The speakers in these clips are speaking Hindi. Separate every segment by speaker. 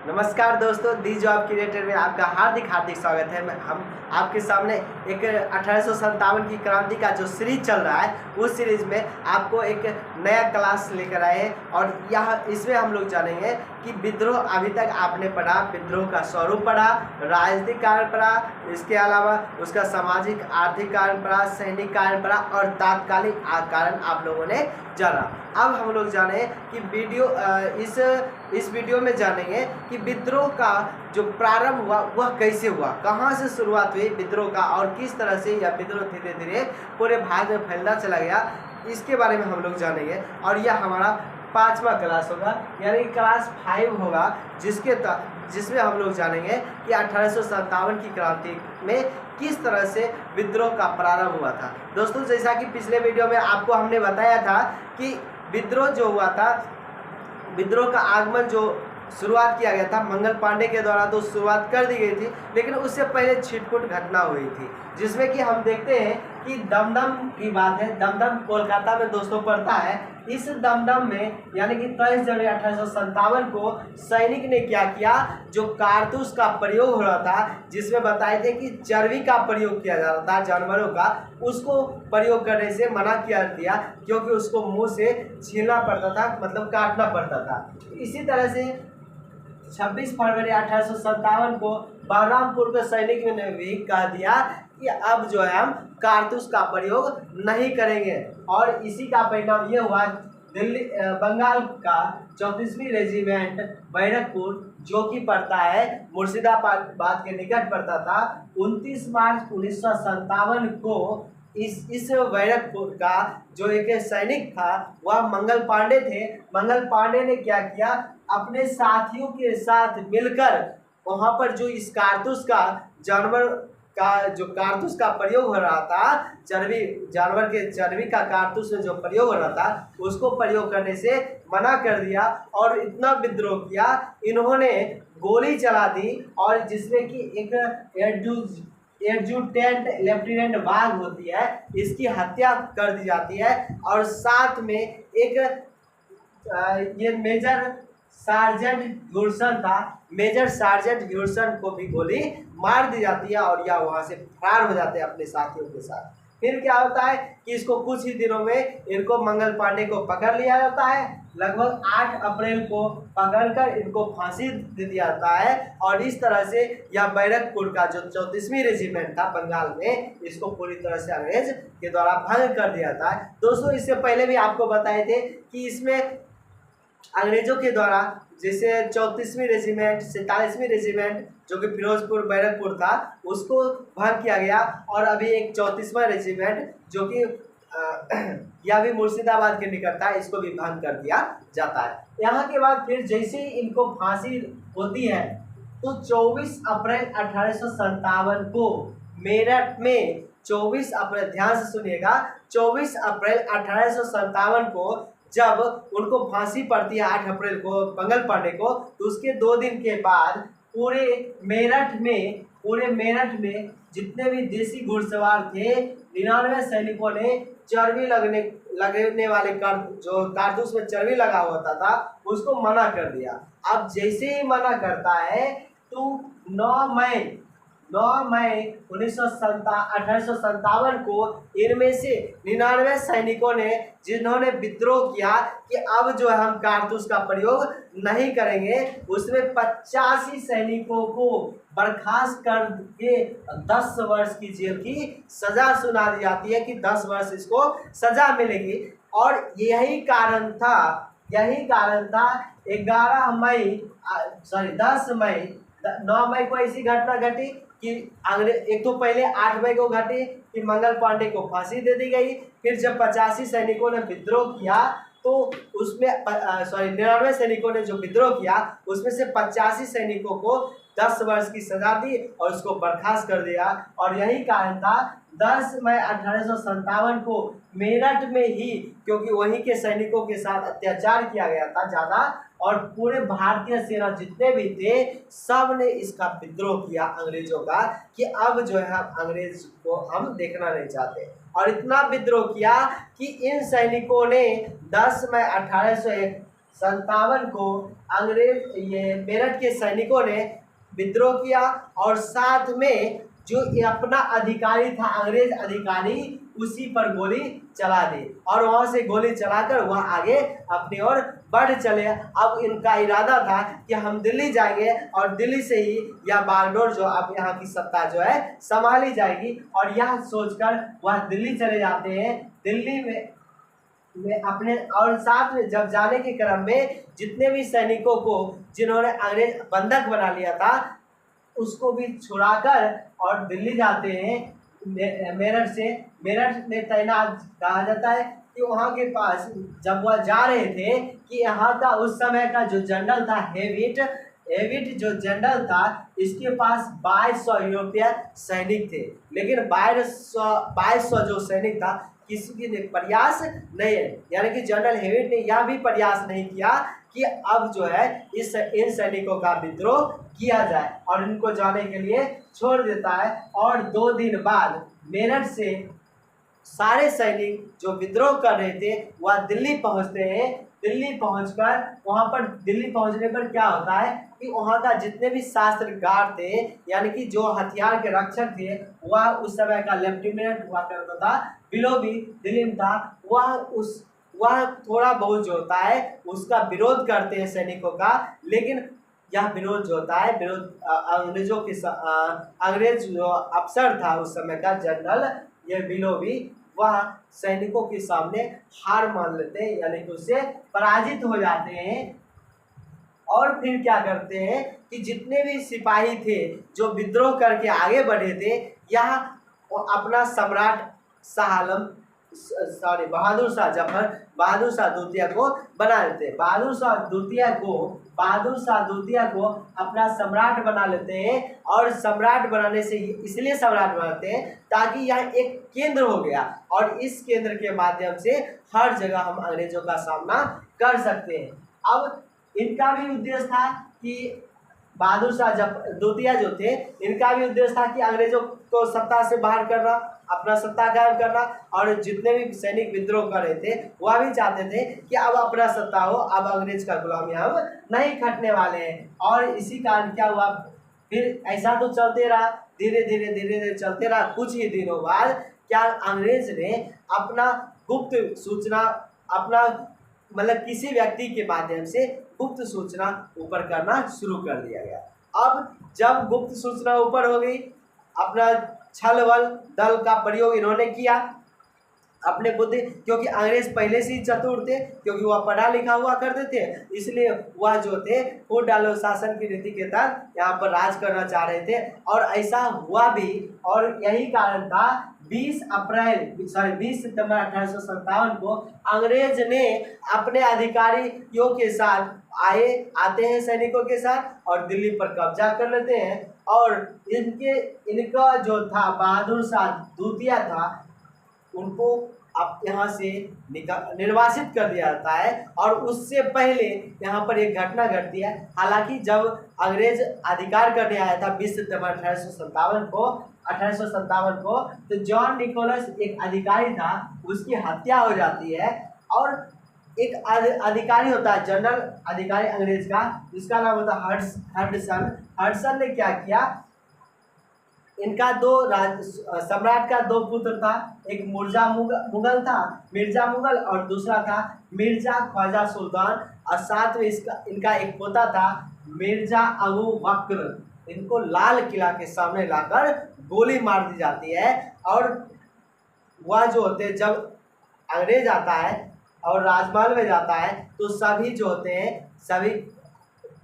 Speaker 1: नमस्कार दोस्तों, दी जॉब क्रिएटर में आपका हार्दिक स्वागत है। हम आपके सामने एक 1857 की क्रांति का जो सीरीज चल रहा है, उस सीरीज में आपको एक नया क्लास लेकर आए हैं और इसमें हम लोग जानेंगे कि विद्रोह अभी तक आपने पढ़ा, विद्रोह का स्वरूप पढ़ा, राजनीतिक कारण पढ़ा, इसके अलावा उसका सामाजिक आर्थिक कारण पढ़ा, सैनिक कारण पढ़ा और तात्कालिक कारण आप लोगों ने जाना। अब हम लोग जाने कि इस वीडियो में जानेंगे कि विद्रोह का जो प्रारंभ हुआ वह कैसे हुआ, कहाँ से शुरुआत हुई विद्रोह का और किस तरह से यह विद्रोह धीरे धीरे पूरे भारत में फैलता चला गया, इसके बारे में हम लोग जानेंगे। और यह हमारा 5वां क्लास होगा, यानी क्लास 5 होगा, जिसमें हम लोग जानेंगे कि 1857 की क्रांति में किस तरह से विद्रोह का प्रारंभ हुआ था। दोस्तों, जैसा कि पिछले वीडियो में आपको हमने बताया था कि विद्रोह जो हुआ था, विद्रोह का आगमन जो शुरुआत किया गया था मंगल पांडे के द्वारा, तो शुरुआत कर दी गई थी, लेकिन उससे पहले छिटपुट घटना हुई थी, जिसमें कि हम देखते हैं कि दमदम की बात है। दमदम कोलकाता में दोस्तों पड़ता है। इस दमदम में यानी कि 23 जनवरी 1857 को सैनिक ने क्या किया, जो कारतूस का प्रयोग हो रहा था, जिसमें बताए थे कि चर्बी का प्रयोग किया जा रहा था जानवरों का, उसको प्रयोग करने से मना किया दिया, क्योंकि उसको मुंह से छीलना पड़ता था, मतलब काटना पड़ता था। इसी तरह से 26 फरवरी 1857 को बलरामपुर के सैनिक ने भी कह दिया कि अब जो है हम कारतूस का प्रयोग नहीं करेंगे। और इसी का परिणाम ये हुआ, बंगाल का 34वीं रेजिमेंट बैरकपुर, जो कि पड़ता है मुर्शिदाबाद के निकट पड़ता था, 29 मार्च 1957 को इस बैरकपुर का जो एक सैनिक था वह मंगल पांडे थे। मंगल पांडे ने क्या किया, अपने साथियों के साथ मिलकर वहां पर जो इस कारतूस का कारतूस का प्रयोग हो रहा था, जानवर के चर्बी का कारतूस में जो प्रयोग हो रहा था, उसको प्रयोग करने से मना कर दिया और इतना विद्रोह किया, इन्होंने गोली चला दी। और जिसमें कि एक एडजुटेंट लेफ्टिनेंट बाग होती है, इसकी हत्या कर दी जाती है। और साथ में एक ये मेजर सार्जेंट ह्यूरसन था, मेजर सार्जेंट ह्यूरसन को भी गोली मार दी जाती है और यह वहां से फरार हो जाते हैं अपने साथियों के साथ। फिर क्या होता है कि इसको कुछ ही दिनों में इनको मंगल पांडे को पकड़ लिया जाता है। लगभग 8 अप्रैल को पकड़कर इनको फांसी दे दिया जाता है और इस तरह से यह बैरकपुर का जो 34वीं रेजिमेंट था बंगाल में, इसको पूरी तरह से अंग्रेज के द्वारा भंग कर दिया था। दोस्तों, इससे पहले भी आपको बताए थे कि इसमें अंग्रेजों के द्वारा जैसे 34वीं रेजिमेंट, 47वीं रेजिमेंट जो कि फिरोजपुर बैरकपुर था, उसको भंग किया गया। और अभी एक 34वां रेजिमेंट जो कि यह भी मुर्शिदाबाद के निकट था, इसको भी भंग कर दिया जाता है। यहाँ के बाद फिर जैसे ही इनको फांसी होती है, तो 24 अप्रैल 1857 को मेरठ में 24 अप्रैल, ध्यान से सुनिएगा, 24 अप्रैल 1857 को जब उनको फांसी पड़ती है 8 अप्रैल को मंगल पांडे को, तो उसके 2 दिन के बाद पूरे मेरठ में जितने भी देसी घुड़सवार थे, 99 सैनिकों ने चर्बी लगने वाले जो कारतूस में चर्बी लगा होता था, उसको मना कर दिया। अब जैसे ही मना करता है, तो 9 मई 1857 को इनमें से 99 सैनिकों ने, जिन्होंने विद्रोह किया कि अब जो हम कारतूस का प्रयोग नहीं करेंगे, उसमें 85 सैनिकों को बर्खास्त करके 10 वर्ष की जेल की सजा सुना दी जाती है कि 10 वर्ष इसको सजा मिलेगी। और यही कारण था 10 मई 9 मई को ऐसी घटना घटी कि एक तो पहले 8 मई को घटी कि मंगल पांडे को फांसी दे दी गई। फिर जब 85 सैनिकों ने विद्रोह किया, तो उसमें 99 सैनिकों ने जो विद्रोह किया, उसमें से 85 सैनिकों को 10 वर्ष की सजा दी और उसको बर्खास्त कर दिया। और यही कारण था 10 मई 1857 को मेरठ में ही, क्योंकि वहीं के सैनिकों के साथ अत्याचार किया गया था ज़्यादा, और पूरे भारतीय सेना जितने भी थे, सब ने इसका विद्रोह किया अंग्रेजों का कि अब जो है अंग्रेज को हम देखना नहीं चाहते। और इतना विद्रोह किया कि इन सैनिकों ने 10 मई 1800 57 को अंग्रेज ये मेरठ के सैनिकों ने विद्रोह किया और साथ में जो ये अपना अधिकारी था अंग्रेज अधिकारी उसी पर गोली चला दी और वहां से गोली चलाकर वह आगे अपनी ओर बढ़ चले। अब इनका इरादा था कि हम दिल्ली जाएंगे और दिल्ली से ही यह बागडोर जो अब यहाँ की सत्ता जो है संभाली जाएगी और यह सोचकर वह दिल्ली चले जाते हैं। दिल्ली में अपने और साथ में जब जाने के क्रम में जितने भी सैनिकों को जिन्होंने अंग्रेज बंधक बना लिया था उसको भी छुड़ाकर और दिल्ली जाते हैं। मेरठ में तैनात कहा जाता है कि वहाँ के पास जब वह जा रहे थे कि यहाँ का उस समय का जो जनरल था हेविट जो जनरल था इसके पास 2200 यूरोपीय सैनिक थे, लेकिन 2200 जो सैनिक था किसी ने प्रयास नहीं है, यानी कि जनरल हेविट ने यह भी प्रयास नहीं किया कि अब जो है इन सैनिकों का विद्रोह किया जाए और इनको जाने के लिए छोड़ देता है। और 2 दिन बाद मेरठ से सारे सैनिक जो विद्रोह कर रहे थे वह दिल्ली पहुंचते हैं। दिल्ली पहुंचने पर क्या होता है कि वहाँ का जितने भी शास्त्रकार थे यानी कि जो हथियार के रक्षक थे वह उस समय का लेफ्टिनेंट हुआ करता था बिलोबी दिलीम था, वह थोड़ा बहुत जो होता है उसका विरोध करते हैं सैनिकों का। लेकिन यह विरोध जो होता है अंग्रेज जो अफसर था उस समय का जनरल ये बिलोबी वह सैनिकों के सामने हार मान लेते हैं, यानी कि उससे पराजित हो जाते हैं। और फिर क्या करते हैं कि जितने भी सिपाही थे जो विद्रोह करके आगे बढ़े थे यह अपना सम्राट बहादुर शाह द्वितीय को बना लेते हैं। बहादुर शाह द्वितीय को अपना सम्राट बना लेते हैं और सम्राट बनाने से इसलिए सम्राट बनाते हैं ताकि यह एक केंद्र हो गया और इस केंद्र के माध्यम से हर जगह हम अंग्रेजों का सामना कर सकते हैं। अब इनका भी उद्देश्य था कि बहादुर शाह द्वितीय जो थे इनका भी उद्देश्य था कि अंग्रेजों को सत्ता से बाहर करना, अपना सत्ता कायम करना और जितने भी सैनिक विद्रोह कर रहे थे वह भी चाहते थे कि अब अपना सत्ता हो, अब अंग्रेज का गुलामी हम नहीं खटने वाले हैं। और इसी कारण क्या हुआ, फिर ऐसा तो चलते रहा, धीरे धीरे चलते रहा। कुछ ही दिनों बाद क्या अंग्रेज ने अपना गुप्त सूचना अपना मतलब किसी व्यक्ति के माध्यम से गुप्त सूचना ऊपर करना शुरू कर दिया गया। अब जब गुप्त सूचना ऊपर हो गई अपना छल बल दल का प्रयोग इन्होंने किया अपने बुद्धि, क्योंकि अंग्रेज पहले से ही चतुर थे, क्योंकि वह पढ़ा लिखा हुआ करते थे, इसलिए वह जो थे फूट डालो शासन की नीति के तहत यहाँ पर राज करना चाह रहे थे और ऐसा हुआ भी। और यही कारण था 20 सितंबर 1857 को अंग्रेज ने अपने अधिकारियों के साथ आते हैं सैनिकों के साथ और दिल्ली पर कब्जा कर लेते हैं। और इनका जो था बहादुर शाह द्वितीय था उनको अब यहाँ से निर्वासित कर दिया जाता है। और उससे पहले यहाँ पर एक घटना घटती है। हालांकि जब अंग्रेज अधिकार करने आया था 20 सितंबर 1857 को तो जॉन निकोलस एक अधिकारी था, उसकी हत्या हो जाती है और एक अधिकारी होता है जनरल अधिकारी अंग्रेज का जिसका नाम होता है हडसन ने क्या किया, इनका सम्राट का 2 पुत्र था, एक मिर्जा मुगल और दूसरा था मिर्जा ख्वाजा सुल्तान और साथ में इनका एक पोता था मिर्जा अबू बकर। इनको लाल किला के सामने लाकर गोली मार दी जाती है। और वह जो होते जब अंग्रेज आता है और राजमहल में जाता है तो सभी जो होते हैं सभी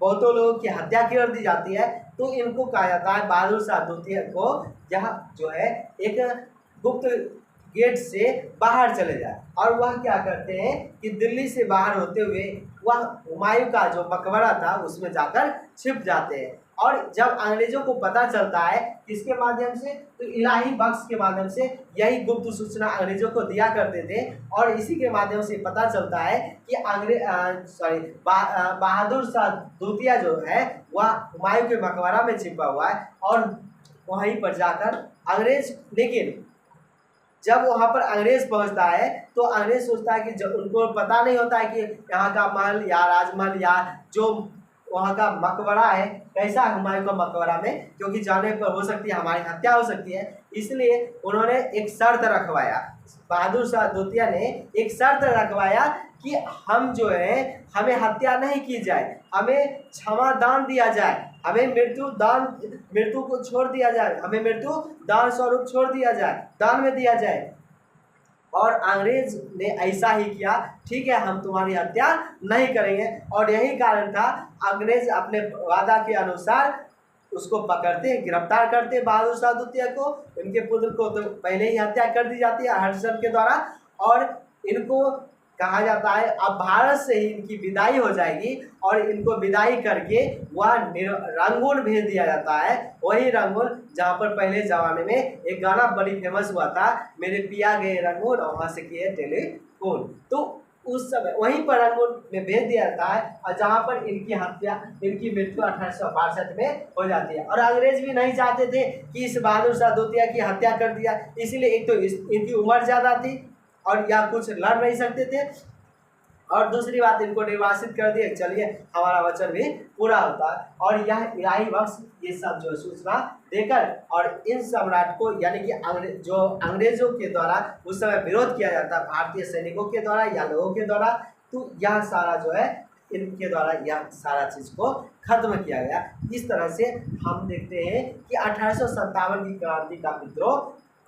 Speaker 1: बहुतों लोगों की हत्या कर दी जाती है। तो इनको कहा जाता है बहादुर शाह द्वितीय को जहाँ जो है एक गुप्त गेट से बाहर चले जाए। और वह क्या करते हैं कि दिल्ली से बाहर होते हुए वह हुमायूं का जो मकबरा था उसमें जाकर छिप जाते हैं। और जब अंग्रेजों को पता चलता है किसके माध्यम से, तो इलाही बख्श के माध्यम से यही गुप्त सूचना अंग्रेजों को दिया करते थे। और इसी के माध्यम से पता चलता है कि बहादुर शाह द्वितीय जो है वह हुमायूं के मकबरा में छिपा हुआ है और वहीं पर जाकर अंग्रेज, लेकिन जब वहाँ पर अंग्रेज पहुँचता है तो अंग्रेज सोचता है कि जब उनको पता नहीं होता है कि यहाँ का महल या राजमहल या जो वहाँ का मकबरा है कैसा है हुमायूं का मकबरा में, क्योंकि जाने पर हो सकती है हमारी हत्या हो सकती है। इसलिए उन्होंने एक शर्त रखवाया, बहादुर शाह द्वितीय ने एक शर्त रखवाया कि हम जो है हमें हत्या नहीं की जाए, हमें क्षमा दान दिया जाए, हमें मृत्यु को छोड़ दिया जाए, हमें मृत्यु दान स्वरूप छोड़ दिया जाए, दान में दिया जाए। और अंग्रेज ने ऐसा ही किया, ठीक है हम तुम्हारी हत्या नहीं करेंगे। और यही कारण था अंग्रेज अपने वादा के अनुसार उसको पकड़ते, गिरफ्तार करते बहादुर शाह द्वितीय को। इनके पुत्र को तो पहले ही हत्या कर दी जाती है हडसन के द्वारा, और इनको कहा जाता है अब भारत से ही इनकी विदाई हो जाएगी, और इनको विदाई करके वह रंगून भेज दिया जाता है। वही रंगून जहाँ पर पहले ज़माने में एक गाना बड़ी फेमस हुआ था, मेरे पिया गए रंगून और वहाँ से किए टेलीफोन। तो उस समय वहीं पर रंगून में भेज दिया जाता है, और जहाँ पर इनकी मृत्यु 1862 में हो जाती है। और अंग्रेज भी नहीं चाहते थे कि इस बहादुर शाह द्वितीय की हत्या कर दिया, इसीलिए एक तो इनकी उम्र ज़्यादा थी और या कुछ लड़ नहीं सकते थे, और दूसरी बात इनको निर्वासित कर दिए, चलिए हमारा वचन भी पूरा होता है। और यह इलाही बख्श ये सब जो सूचना देकर और इन सम्राट को यानी कि जो अंग्रेजों के द्वारा उस समय विरोध किया जाता है भारतीय सैनिकों के द्वारा या लोगों के द्वारा, तो यह सारा जो है इनके द्वारा यह सारा चीज़ को खत्म किया गया। इस तरह से हम देखते हैं कि 1857 की क्रांति का विद्रोह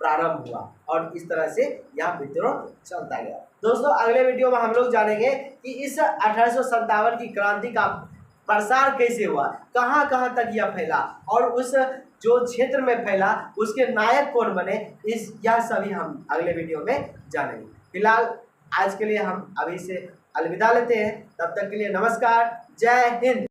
Speaker 1: प्रारंभ हुआ, और इस तरह से यह विद्रोह चलता गया। दोस्तों अगले वीडियो में हम लोग जानेंगे कि इस 1857 की क्रांति का प्रसार कैसे हुआ, कहाँ कहाँ तक यह फैला, और उस जो क्षेत्र में फैला उसके नायक कौन बने, यह सभी हम अगले वीडियो में जानेंगे। फिलहाल आज के लिए हम अभी से अलविदा लेते हैं, तब तक के लिए नमस्कार, जय हिंद।